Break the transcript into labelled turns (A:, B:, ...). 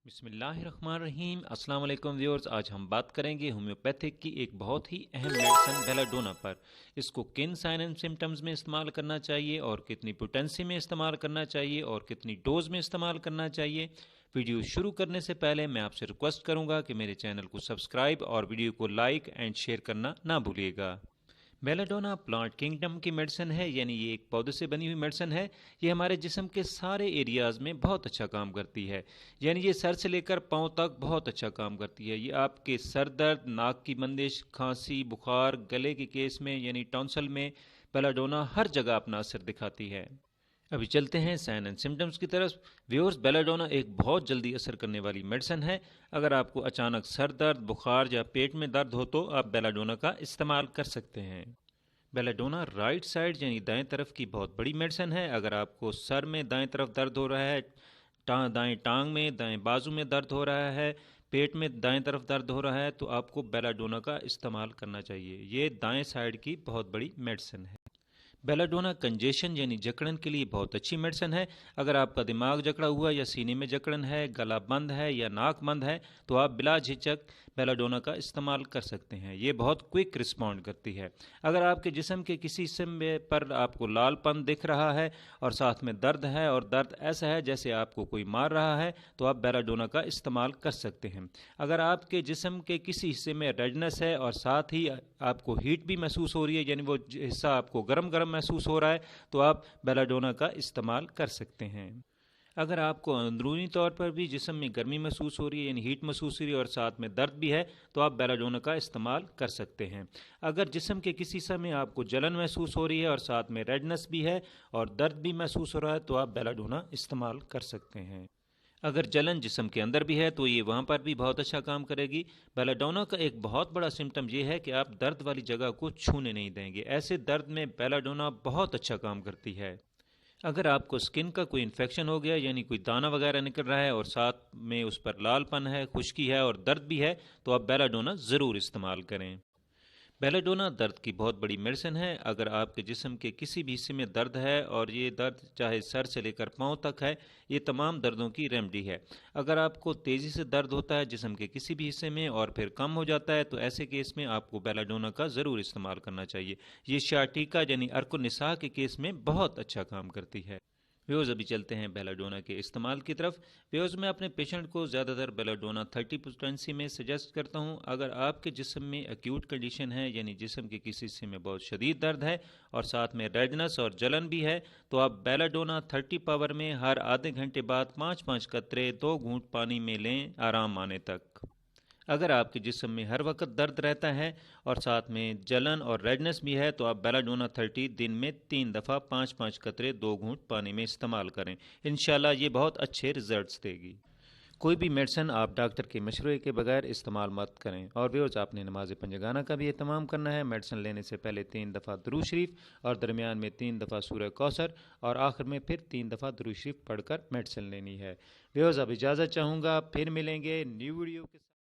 A: بسم اللہ الرحمن الرحیم۔ السلام علیکم ویورز، آج ہم بات کریں گے ہومیوپیتھک کی ایک بہت ہی اہم میڈیسن بیلاڈونا پر۔ اس کو کن سائن اینڈ سمٹمز میں استعمال کرنا چاہیے اور کتنی پوٹینسی میں استعمال کرنا چاہیے اور کتنی ڈوز میں استعمال کرنا چاہیے۔ ویڈیو شروع کرنے سے پہلے میں آپ سے ریکویسٹ کروں گا کہ میرے چینل کو سبسکرائب اور ویڈیو کو لائک اینڈ شیئر کرنا نہ بھولیے گا۔ بیلاڈونا پلانٹ کنگڈم کی میڈیسن ہے، یعنی یہ ایک پودے سے بنی ہوئی میڈیسن ہے۔ یہ ہمارے جسم کے سارے ایریاز میں بہت اچھا کام کرتی ہے، یعنی یہ سر سے لے کر پاؤں تک بہت اچھا کام کرتی ہے۔ یہ آپ کے سر درد، ناک کی بندش، کھانسی، بخار، گلے کے کیس میں یعنی ٹونسل میں بیلاڈونا ہر جگہ اپنا اثر دکھاتی ہے۔ ابھی چلتے ہیں سائن اینڈ سمٹمز کی طرف۔ ویورز، بیلاڈونا ایک بہت جلدی اثر کرنے والی میڈیسن ہے۔ اگر آپ کو اچانک سر درد، بخار یا پیٹ میں درد ہو تو آپ بیلاڈونا کا استعمال کر سکتے ہیں۔ بیلاڈونا رائٹ سائڈ یعنی دائیں طرف کی بہت بڑی میڈیسن ہے۔ اگر آپ کو سر میں دائیں طرف درد ہو رہا ہے، دائیں ٹانگ میں، دائیں بازو میں درد ہو رہا ہے، پیٹ میں دائیں طرف درد ہو رہا ہے تو آپ کو بیلاڈونا کا استعمال کرنا چاہیے۔ یہ دائیں سائڈ کی بہت بڑی میڈیسن ہے۔ بیلاڈونا کنجیشن یعنی جکڑن کے لیے بہت اچھی میڈیسن ہے۔ اگر آپ کا دماغ جکڑا ہوا یا سینے میں جکڑن ہے، گلا بند ہے یا ناک بند ہے تو آپ بلا جھجک بیلاڈونا کا استعمال کر سکتے ہیں۔ یہ بہت کوئک رسپونڈ کرتی ہے۔ اگر آپ کے جسم کے کسی حصے پر آپ کو لال پن دکھ رہا ہے اور ساتھ میں درد ہے اور درد ایسا ہے جیسے آپ کو کوئی مار رہا ہے تو آپ بیلاڈونا کا استعمال کر سکتے ہیں۔ اگر آپ کے جسم کے کسی حصے میں ریڈنس ہے اور ساتھ ہی آپ کو ہیٹ بھی محسوس ہو رہی ہے، یعنی وہ حصہ آپ کو گرم گرم محسوس ہو رہا ہے تو آپ بیلاڈونا کا استعمال کر سکتے ہیں۔ اگر آپ کو اندرونی طور پر بھی جسم میں گرمی محسوس ہو رہی ہے، یعنی ہیٹ محسوس ہو رہی ہے اور ساتھ میں درد بھی ہے تو آپ بیلاڈونا کا استعمال کر سکتے ہیں۔ اگر جسم کے کسی حصہ میں آپ کو جلن محسوس ہو رہی ہے اور ساتھ میں ریڈنس بھی ہے اور درد بھی محسوس ہو رہا ہے تو آپ بیلاڈونا استعمال کر سکتے ہیں۔ اگر جلن جسم کے اندر بھی ہے تو یہ وہاں پر بھی بہت اچھا کام کرے گی۔ بیلاڈونا کا ایک بہت بڑا سمٹم یہ ہے کہ آپ درد والی جگہ کو چھونے نہیں دیں گے۔ ایسے درد میں بیلاڈونا بہت اچھا کام کرتی ہے۔ اگر آپ کو سکن کا کوئی انفیکشن ہو گیا، یعنی کوئی دانہ وغیرہ نکل رہا ہے اور ساتھ میں اس پر لال پن ہے، خشکی ہے اور درد بھی ہے تو آپ بیلاڈونا ضرور استعمال کریں۔ بیلاڈونا درد کی بہت بڑی میڈیسن ہے۔ اگر آپ کے جسم کے کسی بھی حصے میں درد ہے اور یہ درد چاہے سر سے لے کر پاؤں تک ہے، یہ تمام دردوں کی ریمیڈی ہے۔ اگر آپ کو تیزی سے درد ہوتا ہے جسم کے کسی بھی حصے میں اور پھر کم ہو جاتا ہے تو ایسے کیس میں آپ کو بیلاڈونا کا ضرور استعمال کرنا چاہیے۔ یہ شیاٹیکا یعنی ارک النساء کے کیس میں بہت اچھا کام کرتی ہے۔ ویوز، ابھی چلتے ہیں بیلاڈونا کے استعمال کی طرف۔ ویوز، میں اپنے پیشنٹ کو زیادہ تر بیلاڈونا 30 پوٹینسی میں سجیسٹ کرتا ہوں۔ اگر آپ کے جسم میں ایکیوٹ کنڈیشن ہے، یعنی جسم کے کسی حصے میں بہت شدید درد ہے اور ساتھ میں ریڈنس اور جلن بھی ہے تو آپ بیلاڈونا 30 پاور میں ہر آدھے گھنٹے بعد 5 قطرے 2 گھونٹ پانی میں لیں، آرام آنے تک۔ اگر آپ کے جسم میں ہر وقت درد رہتا ہے اور ساتھ میں جلن اور ریڈنس بھی ہے تو آپ بیلاڈونا 30 دن میں 3 دفعہ 5 قطرے 2 گھونٹ پانی میں استعمال کریں۔ انشاءاللہ یہ بہت اچھے ریزلٹس دے گی۔ کوئی بھی میڈیسن آپ ڈاکٹر کے مشورے کے بغیر استعمال مت کریں۔ اور ویورز، آپ نے نماز پنجگانہ کا بھی اہتمام کرنا ہے۔ میڈیسن لینے سے پہلے 3 دفعہ درود شریف اور درمیان میں 3 دفعہ سورہ کوثر اور آخر میں پھر 3 دفعہ درود شریف پڑھ کر میڈیسن لینی ہے۔ ویورز، اب اجازت چاہوں گا، پھر ملیں گے نیو ویڈیو کے ساتھ۔